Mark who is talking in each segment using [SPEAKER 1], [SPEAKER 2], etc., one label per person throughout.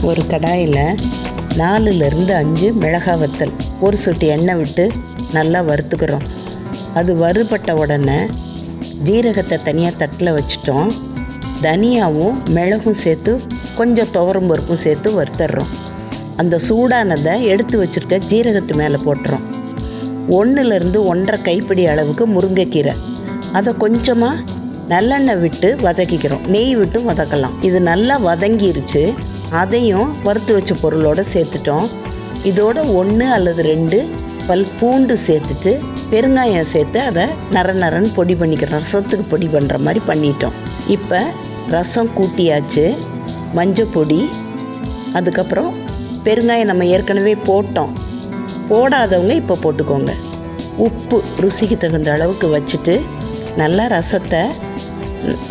[SPEAKER 1] ஒரு கடாயில் 4லேருந்து 5 மிளகாய் வத்தல், ஒரு சொட்டு எண்ணெய் விட்டு நல்லா வறுத்துக்கிறோம். அது வறுபட்ட உடனே ஜீரகத்தை தனியாக தட்டில் வச்சுட்டோம். தனியாவும் மிளகும் சேர்த்து கொஞ்சம் துவரம் பருப்பும் சேர்த்து வறுத்துடுறோம். அந்த சூடானதை எடுத்து வச்சுருக்க ஜீரகத்து மேலே போட்டுறோம். 1லேருந்து 1.5 கைப்பிடி அளவுக்கு முருங்கைக்கீரை, அதை கொஞ்சமாக நல்லெண்ணெய் விட்டு வதக்கிக்கிறோம். நெய் விட்டு வதக்கலாம். இது நல்லா வதங்கிருச்சு. அதையும் வறுத்து வச்ச பொருளோடு சேர்த்துட்டோம். இதோட 1 அல்லது 2 பல் பூண்டு சேர்த்துட்டு பெருங்காயம் சேர்த்து அதை நரன்னு பொடி பண்ணிக்கிறோம். ரசத்துக்கு பொடி பண்ணுற மாதிரி பண்ணிட்டோம். இப்போ ரசம் கூட்டியாச்சு. மஞ்சள் பொடி, அதுக்கப்புறம் பெருங்காயம் நம்ம ஏற்கனவே போட்டோம். போடாதவங்க இப்போ போட்டுக்கோங்க. உப்பு ருசிக்கு தகுந்த அளவுக்கு வச்சுட்டு நல்லா ரசத்தை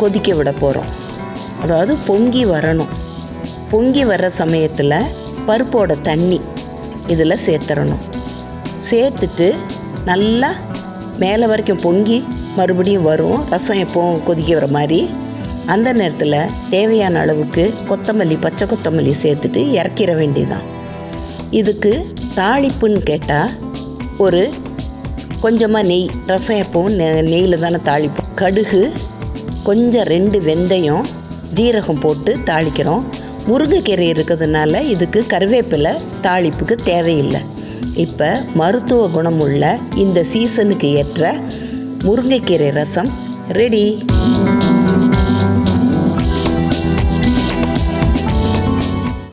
[SPEAKER 1] கொதிக்க விட போகிறோம். அதாவது பொங்கி வரணும். பொங்கி வர்ற சமயத்தில் பருப்போட தண்ணி இதில் சேர்த்துறணும். சேர்த்துட்டு நல்லா மேலே வரைக்கும் பொங்கி மறுபடியும் வரும். ரசம் எப்போவும் கொதிக்க வர மாதிரி. அந்த நேரத்தில் தேவையான அளவுக்கு கொத்தமல்லி, பச்சை கொத்தமல்லி சேர்த்துட்டு இறக்கிற வேண்டியதான். இதுக்கு தாளிப்புன்னு கேட்டால் ஒரு கொஞ்சமாக நெய், ரசம் எப்போவும் நெய்யில் தானே தாளிப்போம். கடுகு, கொஞ்சம் 2 வெந்தயம், ஜீரகம் போட்டு தாளிக்கிறோம். முருங்கைக்கீரை இருக்கிறதுனால இதுக்கு கருவேப்பிலை தாளிப்புக்கு தேவையில்லை. இப்போ மருத்துவ குணமுள்ள இந்த சீசனுக்கு ஏற்ற முருங்கைக்கீரை ரசம் ரெடி.